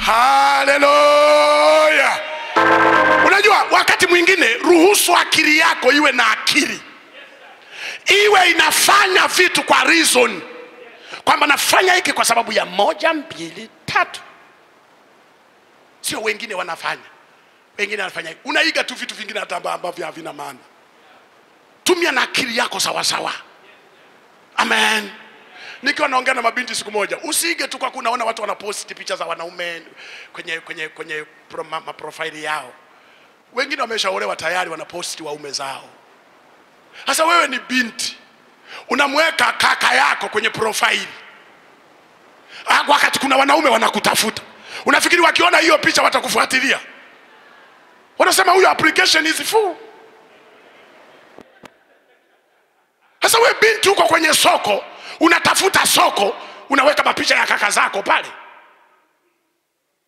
Haleluya. Unajua wakati mwingine ruhusu akili yako iwe na akili, iwe inafanya vitu kwa reason, kwamba nafanya hiki kwa sababu ya 1, 2, 3. Sio wengine wanafanya, wengine wanafanya hiki. Unaiga tu vitu vingine hata ambavyo havina maana. Tumia na akili yako sawa sawa. Amen. Nikiwa naongea na mabinti siku moja, usiige tu kwa kunaona watu wanaposti picha za wanaume kwenye profile yao. Wengine wameshaolewa tayari, wanaposti waume zao. Sasa wewe ni binti, unamweka kaka yako kwenye profile wakati kuna wanaume wanakutafuta. Unafikiri wakiona hiyo picha watakufuatilia? Wanasema huyo application is full. Sasa wewe binti uko kwenye soko, unatafuta soko, unaweka mapicha ya kaka zako pale.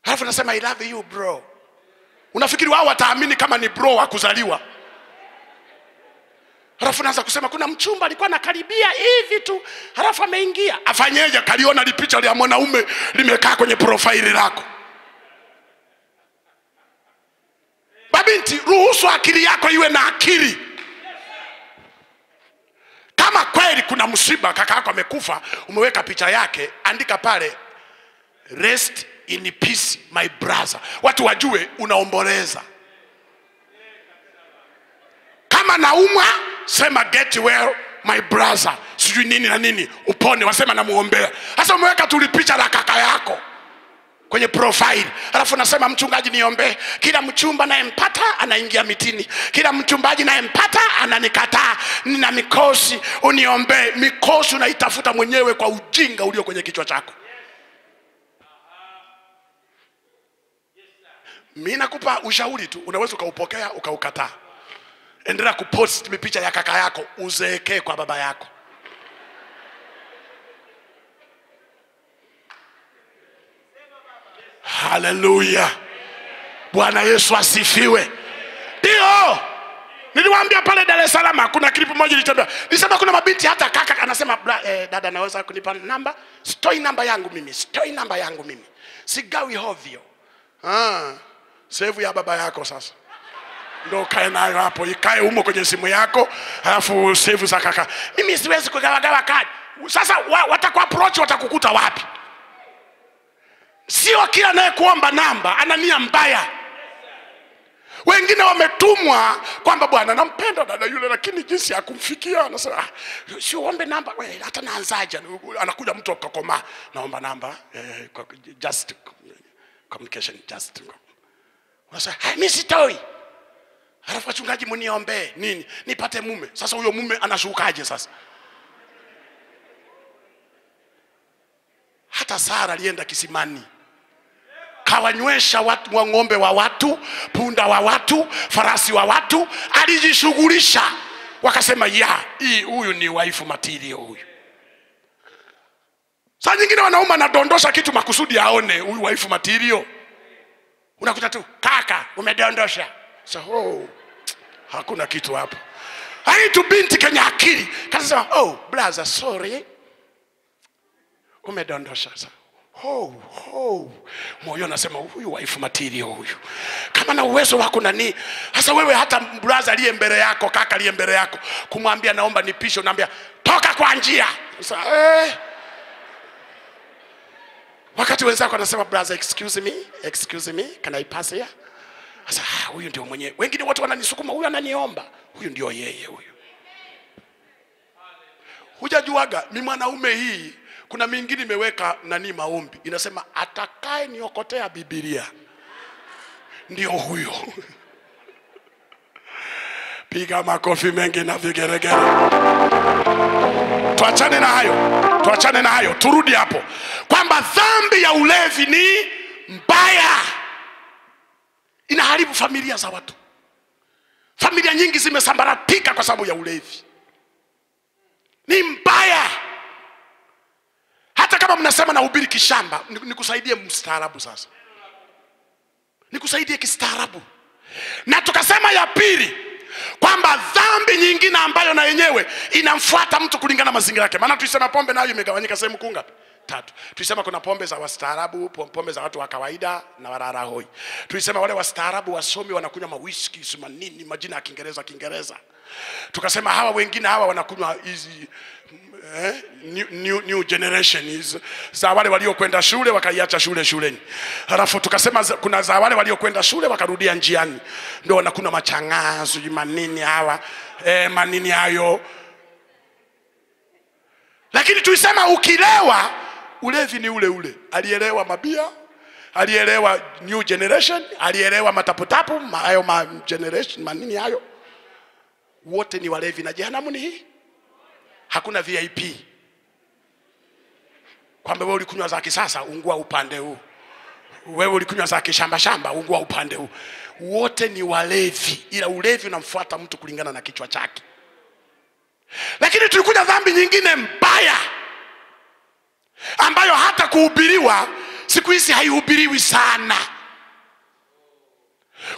Halafu unasema I love you bro. Unafikiri wao wataamini kama ni bro wa kuzaliwa? Halafu unaanza kusema kuna mchumba alikuwa anakaribia hivi tu, halafu ameingia. Afanyeje? Kaliona li picha ya mwanaume limekaa kwenye profile lako. Babinti, ruhusu akili yako iwe na akili. Kama kweli kuna msiba, kaka yako amekufa, umeweka picha yake, andika pale rest in peace my brother. Watu wajue unaomboleza. Kama naumwa, sema get well my brother. Sijui nini na nini, upone, wasema namuombea. Sasa umeweka tu picha la kaka yako kwenye profile, alafu nasema mchungaji niombe. Kila mchumba nayempata anaingia mitini, kila mchumbaji nayempata ananikataa, nina mikosi, uniombe. Mikosi unaitafuta mwenyewe kwa ujinga ulio kwenye kichwa chako. Mimi nakupa ushauri tu, unaweza ukaupokea ukaukataa. Endelea kupost picha ya kaka yako, uzeekee kwa baba yako. Haleluya. Bwana Yesu asifiwe. Ndio niliwaambia pale Dar es Salaam kuna clip moja ilitembea. Nilisema kuna mabinti hata kaka anasema dada naweza kunipa namba? Stoi namba yangu mimi, stoi namba yangu mimi. Sigawi hovyo. Save ya baba yako sasa. Ndio kae nayo hapo, ikae humo kwenye simu yako, alafu save za kaka. Mimi siwezi kugawa kadi. Sasa wataku approach, watakukuta wapi? Sio kila naye kuomba namba ana nia mbaya. Wengine wametumwa kwamba bwana nampenda dada yule, lakini jinsi ya kumfikia anasema sio ombe namba. Wewe hata naanzaje? Anakuja mtu akakoma, naomba namba, just communication, just. Unasema mimi sitoi. Halafu wachungaji mniombe nini? Nipate mume. Sasa huyo mume anashukaje sasa? Hata Sara alienda kisimani, kawanywesha watu wa ng'ombe wa watu, punda wa watu, farasi wa watu, alijishughulisha. Wakasema huyu ni wife material huyu. Saa nyingine wanaume anadondosha kitu makusudi aone huyu wife material. Unakuta tu kaka umedondosha. So hakuna kitu hapo. Hai tu binti kenya akili. Kasema brother sorry, umedondosha sasa. Moyo anasema huyu wife material huyu. Kama na uwezo wako nani? Sasa wewe hata brother aliye mbele yako, kaka aliye mbele yako, kumwambia naomba nipishe, unaambia toka kwa njia. Sasa wakati wenzako anasema brother excuse me can I pass here? Sasa huyu ndio mwenyewe. Wengine watu wananisukuma, huyu ananiomba, huyu ndio yeye huyu. Hujajuaga mimi mwanaume hii, kuna mingine imeweka maombi, inasema atakaye niokotea Biblia ndio huyo. Piga makofi mengi na vigeregere. Tuachane na hayo. Turudi hapo kwamba dhambi ya ulevi ni mbaya. Inaharibu familia za watu. Familia nyingi zimesambaratika kwa sababu ya ulevi. Ni mbaya. Hata kama mnasema na hubiri kishamba, nikusaidie mstaarabu sasa. Nikusaidie kistaarabu. Na tukasema ya pili kwamba dhambi nyingine ambayo na yenyewe inamfuata mtu kulingana mazingira yake. Maana tulisema pombe nayo imegawanyika sehemu kungapi? tatu. Tulisema kuna pombe za wastaarabu, pombe za watu wa kawaida na warara hoi. Tulisema wale wastaarabu wasomi wanakunywa mawhisky, sima nini, majina ya Kiingereza. Tukasema hawa wengine hawa wanakunywa hizi new generation za wale waliokwenda shule wakaiacha shuleni. Halafu tukasema kuna za wale waliokwenda shule wakarudia njiani, ndio wanakunywa machangazo manini hawa manini hayo. Lakini tulisema ukilewa ulevi ni ule. Alielewa mabia, alielewa new generation, alielewa mataputapu, hayo generation manini hayo. Wote ni walevi na jehanamu ni hii. Hakuna VIP. Kwamba wewe ulikunywa za kisasa ungua upande huu. Wewe ulikunywa za kishamba ungua upande huu. Wote ni walevi, ila ulevi unamfuata mtu kulingana na kichwa chake. Lakini tulikuja dhambi nyingine mbaya ambayo hata kuhubiriwa siku hizi haihubiriwi sana.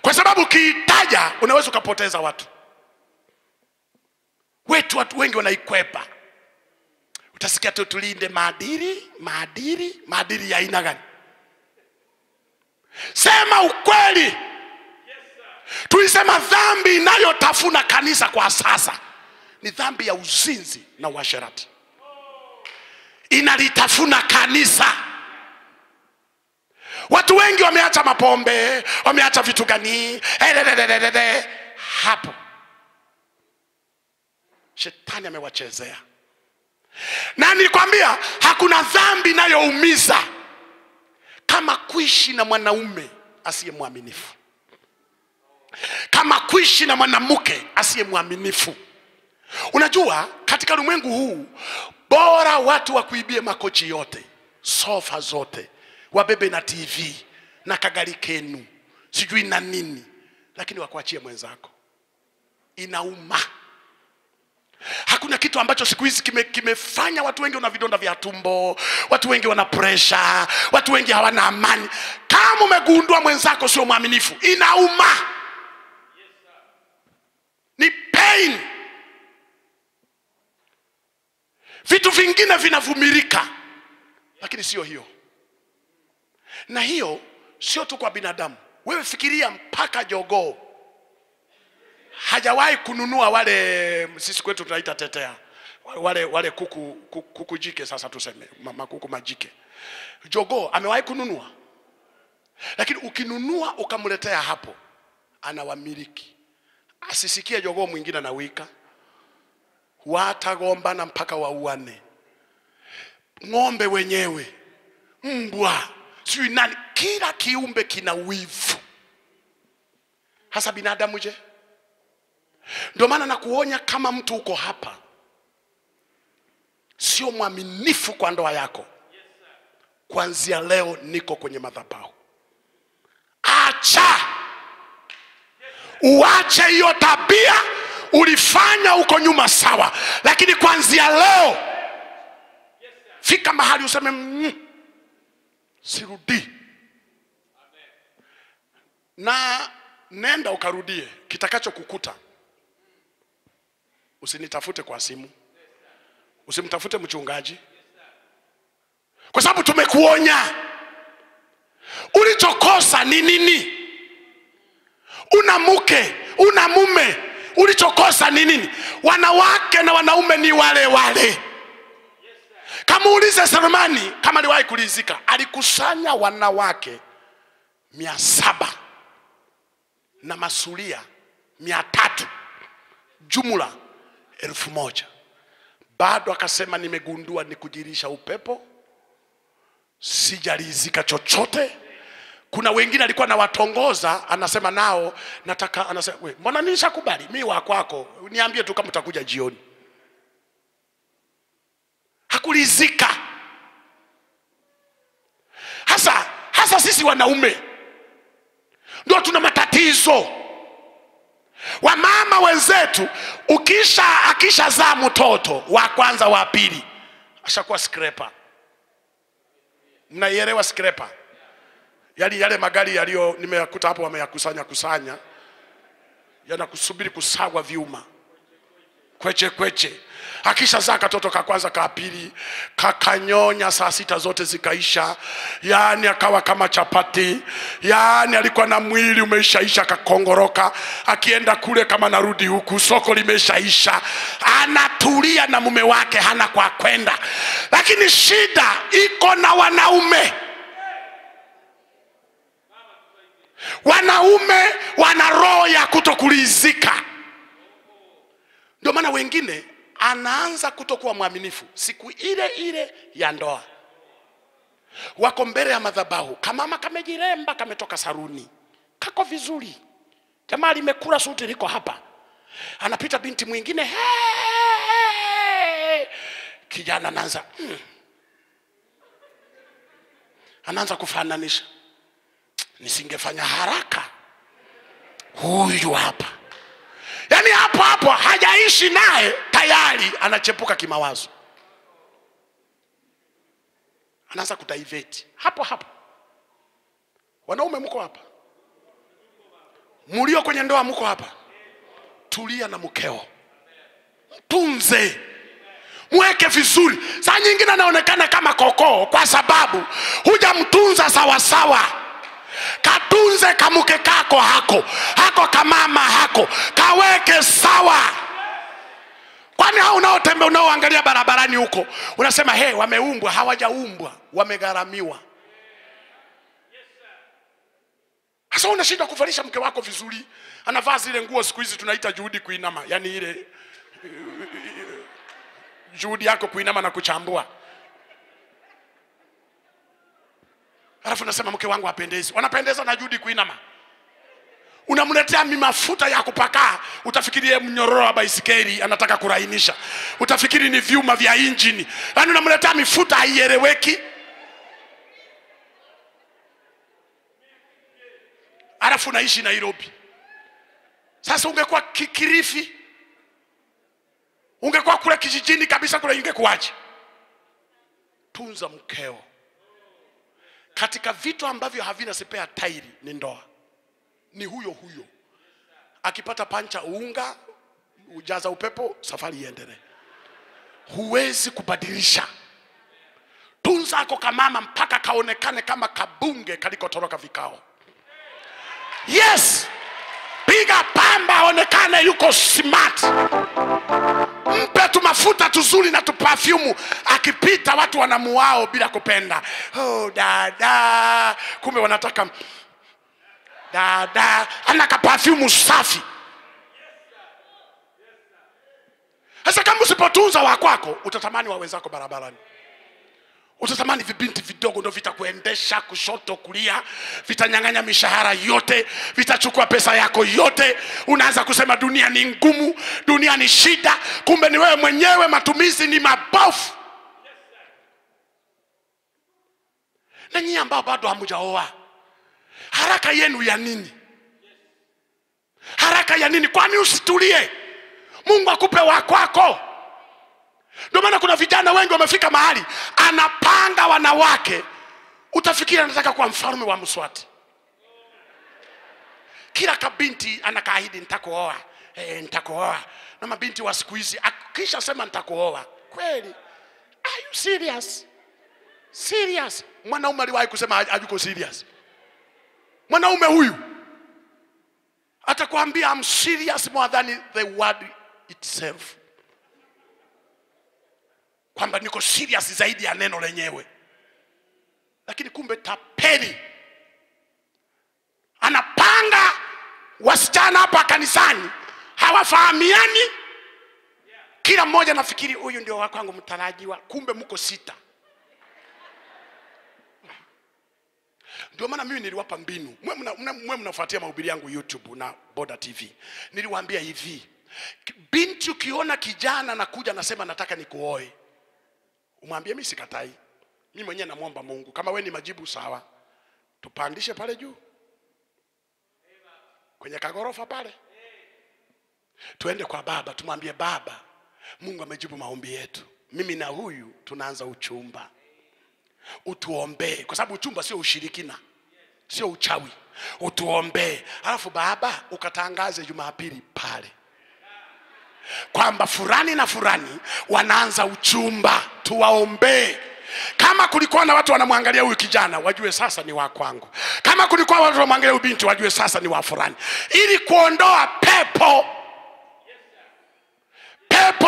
Kwa sababu kiitaja unaweza ukapoteza watu. Watu wengi wanaikwepa. Utasikia tu tulinde maadili ya aina gani? Sema ukweli. Tulisema dhambi inayotafuna kanisa kwa sasa ni dhambi ya uzinzi na uasherati. Inalitafuna kanisa. Watu wengi wameacha mapombe, wameacha vitu gani? Hapo Shetani amewachezea. Na nilikwambia hakuna dhambi inayoumiza kama kuishi na mwanaume asiye mwaminifu, kama kuishi na mwanamke asiye mwaminifu. Unajua katika ulimwengu huu bora watu wakuibie makochi yote, sofa zote, wabebe na TV na kagari kenu sijui na nini, lakini wakuachie mwenzako. Inauma. Hakuna kitu ambacho siku hizi kimefanya watu wengi wana vidonda vya tumbo, watu wengi wana pressure, watu wengi hawana amani. Kama umegundua mwenzako sio mwaminifu, inauma. Ni pain. Vitu vingine vinavumilika, lakini sio hiyo. Na hiyo sio tu kwa binadamu. Wewe fikiria mpaka jogoo hajawahi kununua wale, sisi kwetu tunaita tetea, wale kuku jike, sasa tuseme makuku majike. Jogoo amewahi kununua. Lakini ukinunua ukamletea hapo, anawamiliki. Asisikie jogoo mwingine na wika, watagombana mpaka wauane. Ng'ombe wenyewe, mbwa, sijui nani, kila kiumbe kina wivu. Hasa binadamu je? Ndio maana nakuonya, kama mtu uko hapa sio mwaminifu kwa ndoa yako, kuanzia leo niko kwenye madhabahu. Acha. Uache hiyo tabia ulifanya uko nyuma, sawa, lakini kuanzia leo fika mahali useme sirudi. Na nenda ukarudie. Kitakacho kukuta, usinitafute kwa simu, usimtafute mchungaji, kwa sababu tumekuonya. Ulichokosa ni nini? Una mke, una mume, ulichokosa ni nini? Wanawake na wanaume ni wale wale. Kama ulize Sulemani kama aliwahi kulizika, alikusanya wanawake 700 na masuria 300, jumla 1000. Bado akasema nimegundua ni kujirisha upepo, sijalizika chochote. Kuna wengine alikuwa na watongoza, anasema nao nataka, anasema we, mbona nishakubali mimi wa kwako, niambie tu kama utakuja jioni. Hakulizika. Hasa sisi wanaume ndio tuna matatizo. Wamama wenzetu akishazaa mtoto wa kwanza wa pili ashakuwa scraper. Mnaielewa scraper? Yale magari yalio nimeyakuta hapo wameyakusanya yanakusubiri kusagwa vyuma. Kweche. Akisha zaa katoto ka kwanza ka pili, kakanyonya saa 6 zote zikaisha. Yani akawa kama chapati. Yani alikuwa na mwili umeshaisha kakongoroka. Akienda kule kama narudi huku soko limeshaisha. Anatulia na mume wake, hana kwa kwenda. Lakini shida iko na wanaume. Wanaume wana roho ya kutokulizika. Ndio maana wengine anaanza kutokuwa mwaminifu siku ile ile ya ndoa. Wako mbele ya madhabahu, kamama kamejiremba, kametoka saruni, kako vizuri, jamaa limekula suti liko hapa. Anapita binti mwingine, hey! Kijana anaanza anaanza kufananisha, nisingefanya haraka, huyu hapa. Yani hapo hapo hajaishi naye tayari anachepuka kimawazo. Anaanza kudivert hapo hapo. Wanaume mko hapa, mulio kwenye ndoa mko hapa, tulia na mkeo, mtunze, mweke vizuri. Saa nyingine anaonekana kama kokoo kwa sababu hujamtunza sawa sawa. Katunze kamuke kako hako kamama hako, kaweke sawa. Kwani hao unaotembea unaoangalia barabarani huko unasema hey, wameumbwa? Hawajaumbwa, wamegharamiwa. Sasa unashinda kuvalisha mke wako vizuri, anavaa zile nguo siku hizi tunaita juhudi kuinama, yani ile juhudi yako kuinama na kuchambua. Alafu nasema mke wangu hapendezi. Wanapendeza na juhudi kuinama. Unamletea mafuta ya kupaka, utafikirie mnyororo wa baisikeli anataka kurainisha. Utafikiri ni vyuma vya injini. Yaani unamletea mifuta haieleweki. Alafu naishi Nairobi. Sasa ungekuwa Kilifi, ungekuwa kule kijijini kabisa, kule ingekuaje? Tunza mkeo. Katika vitu ambavyo havina spare tairi ni ndoa. Ni huyo huyo. Akipata pancha unga, ujaza upepo, safari iendelee. Huwezi kubadilisha. Tunza ako kamama mpaka kaonekane kama kabunge kalikotoroka vikao. Yes! Piga pamba aonekane yuko smart. Mpe tu mafuta tuzuri na tu perfume, akipita watu wanamuao bila kupenda. Oh dada, kumbe wanataka dada anaka perfume safi. Sasa kama usipotunza wa kwako, utatamani wa wenzako barabarani. Utatamani vibinti vidogo ndio vitakuendesha kushoto kulia, vitanyang'anya mishahara yote, vitachukua pesa yako yote. Unaanza kusema dunia ni ngumu, dunia ni shida, kumbe ni wewe mwenyewe matumizi ni mabofu. Na nyinyi ambao bado hamjaoa, haraka yenu ya nini? Haraka ya nini? Kwani usitulie? Mungu akupe wa kwako. Ndio maana kuna vijana wengi wamefika mahali anapanga wanawake, utafikiri anataka kuwa mfalme wa Mswati. Kila kabinti anakaahidi nitakuoa, nitakuoa. Na mabinti wa siku hizi akisha sema nitakuoa, kweli? Are you serious? Serious? Mwanaume aliwahi kusema hayuko serious? Mwanaume huyu atakwambia I'm serious more than the word itself. Kwamba niko serious zaidi ya neno lenyewe. Lakini kumbe tapeli. Anapanga wasichana hapa kanisani, hawafahamiani. Kila mmoja nafikiri huyu ndio wako wangu mtarajiwa, kumbe mko 6. Ndio maana mimi niliwapa mbinu. Mwe mnafuatia mahubiri yangu YouTube na Boda TV. Niliwaambia hivi, binti ukiona kijana anakuja anasema nataka nikuoe, umwambie mimi sikatai. Mimi mwenyewe namuomba Mungu. Kama wewe ni majibu sawa, tupandishe pale juu. Kwenye kagorofa pale. Tuende kwa baba, tumwambie baba, Mungu amejibu maombi yetu. Mimi na huyu tunaanza uchumba. Utuombee, kwa sababu uchumba sio ushirikina, sio uchawi. Utuombee. Alafu baba ukatangaze Jumapili pale. kwamba fulani na fulani wanaanza uchumba, tuwaombee. Kama kulikuwa na watu wanamwangalia huyu kijana, wajue sasa ni wa kwangu. Kama kulikuwa watu wanamwangalia huyu binti, wajue sasa ni wa fulani, ili kuondoa pepo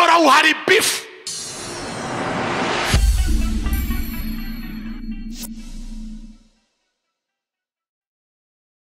la uharibifu